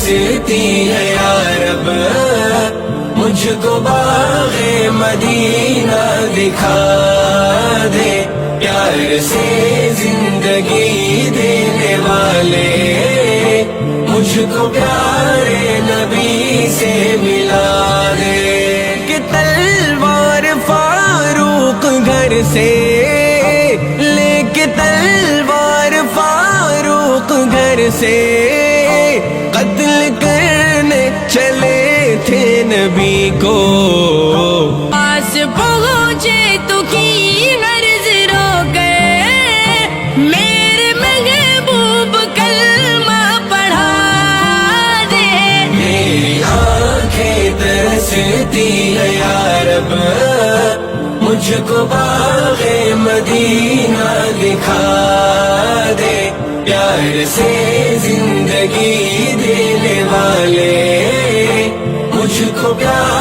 ترستی ہے یا رب، مجھ کو باغ مدینہ دکھا دے، پیار سے زندگی دینے والے مجھ کو پیارے نبی سے ملا دے۔ کہ تلوار فاروق گھر سے لے کے، تلوار فاروق گھر سے قتل کرنے چلے تھے نبی کو، پاس پہنچے تو کی غرض رو گئے، میرے محبوب کلمہ پڑھا دے۔ میری آنکھیں ترستی ہے یا رب، مجھ کو باغ مدینہ دکھا دے، پیار سے زندگی دینے والے مجھ کو پیار